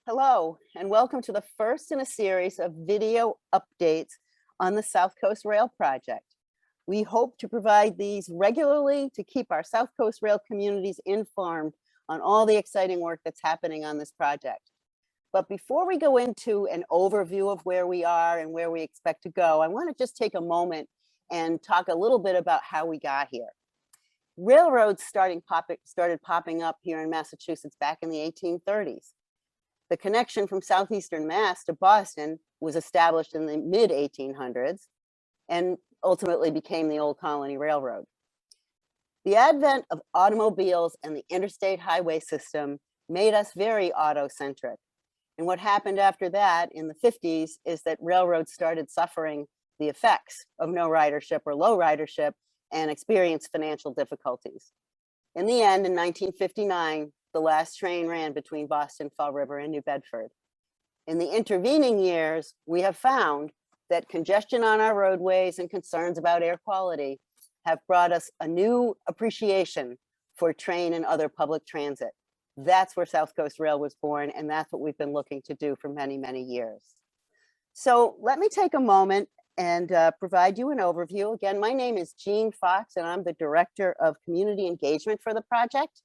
Hello, and welcome to the first in a series of video updates on the South Coast Rail project. We hope to provide these regularly to keep our South Coast Rail communities informed on all the exciting work that's happening on this project. But before we go into an overview of where we are and where we expect to go, I want to just take a moment and talk a little bit about how we got here. Railroads started popping up here in Massachusetts back in the 1830s. The connection from southeastern Mass to Boston was established in the mid-1800s and ultimately became the Old Colony Railroad. The advent of automobiles and the interstate highway system made us very auto-centric. And what happened after that in the 50s is that railroads started suffering the effects of no ridership or low ridership and experienced financial difficulties. In the end, in 1959, the last train ran between Boston, Fall River, and New Bedford. In the intervening years, we have found that congestion on our roadways and concerns about air quality have brought us a new appreciation for train and other public transit. That's where South Coast Rail was born, and that's what we've been looking to do for many, many years. So let me take a moment and provide you an overview. Again, my name is Jean Fox, and I'm the Director of Community Engagement for the project.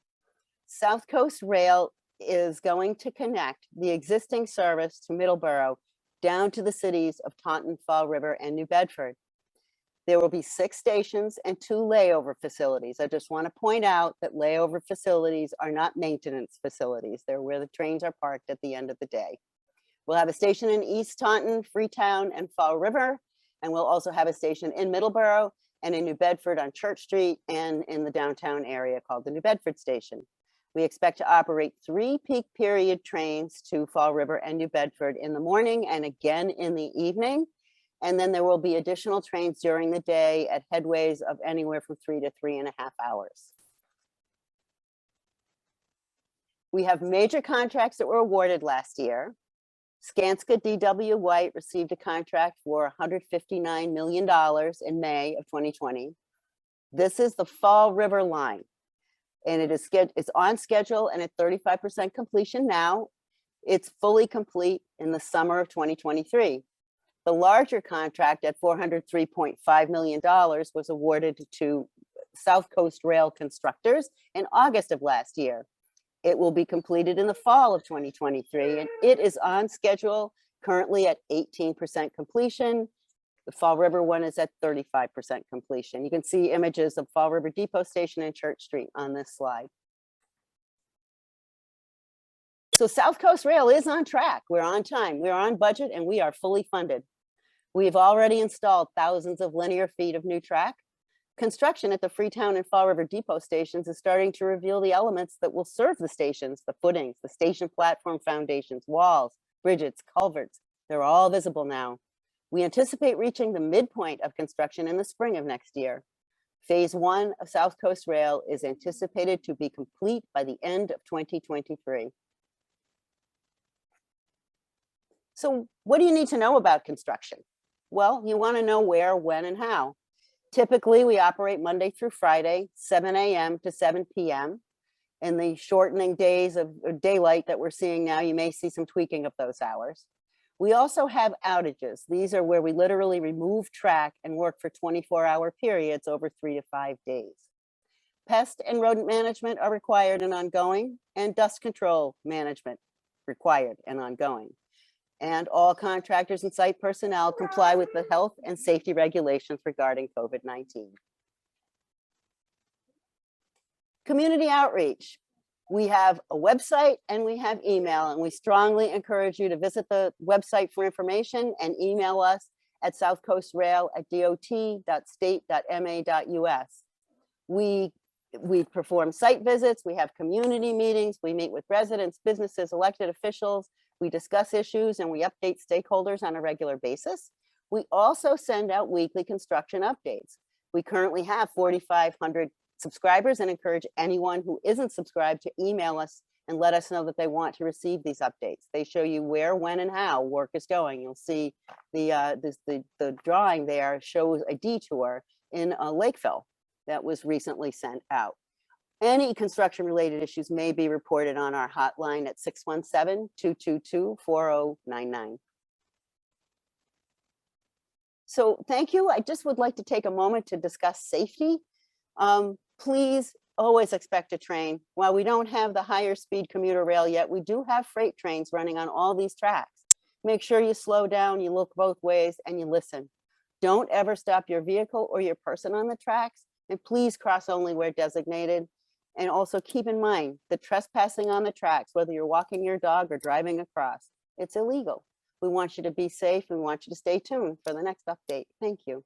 South Coast Rail is going to connect the existing service to Middleborough down to the cities of Taunton, Fall River, and New Bedford. There will be 6 stations and 2 layover facilities. I just want to point out that layover facilities are not maintenance facilities. They're where the trains are parked at the end of the day. We'll have a station in East Taunton, Freetown, and Fall River, and we'll also have a station in Middleborough and in New Bedford on Church Street and in the downtown area called the New Bedford Station. We expect to operate 3 peak period trains to Fall River and New Bedford in the morning and again in the evening. And then there will be additional trains during the day at headways of anywhere from 3 to 3.5 hours. We have major contracts that were awarded last year. Skanska D.W. White received a contract for $159 million in May of 2020. This is the Fall River line. And it's on schedule and at 35% completion now. It's fully complete in the summer of 2023. The larger contract at $403.5 million was awarded to South Coast Rail Constructors in August of last year. It will be completed in the fall of 2023, and it is on schedule currently at 18% completion. The Fall River one is at 35% completion. You can see images of Fall River Depot Station and Church Street on this slide. So South Coast Rail is on track. We're on time, we're on budget, and we are fully funded. We've already installed thousands of linear feet of new track. Construction at the Freetown and Fall River Depot stations is starting to reveal the elements that will serve the stations, the footings, the station platform foundations, walls, bridges, culverts. They're all visible now. We anticipate reaching the midpoint of construction in the spring of next year. Phase 1 of South Coast Rail is anticipated to be complete by the end of 2023. So what do you need to know about construction? Well, you want to know where, when, and how. Typically, we operate Monday through Friday, 7 a.m. to 7 p.m. In the shortening days of daylight that we're seeing now, you may see some tweaking of those hours. We also have outages. These are where we literally remove track and work for 24-hour periods over 3 to 5 days. Pest and rodent management are required and ongoing, and dust control management required and ongoing. And all contractors and site personnel comply with the health and safety regulations regarding COVID-19. Community outreach. We have a website and we have email, and we strongly encourage you to visit the website for information and email us at southcoastrail@dot.state.ma.us. We perform site visits, we have community meetings, we meet with residents, businesses, elected officials, we discuss issues, and we update stakeholders on a regular basis. We also send out weekly construction updates. We currently have 4,500 subscribers and encourage anyone who isn't subscribed to email us and let us know that they want to receive these updates. They show you where, when, and how work is going. You'll see the drawing there shows a detour in Lakeville that was recently sent out. Any construction-related issues may be reported on our hotline at 617-222-4099. So thank you. I just would like to take a moment to discuss safety. Please always expect a train. While we don't have the higher speed commuter rail yet, we do have freight trains running on all these tracks. Make sure you slow down, you look both ways, and you listen. Don't ever stop your vehicle or your person on the tracks, and please cross only where designated. And also keep in mind the trespassing on the tracks, whether you're walking your dog or driving across, it's illegal. We want you to be safe and we want you to stay tuned for the next update. Thank you.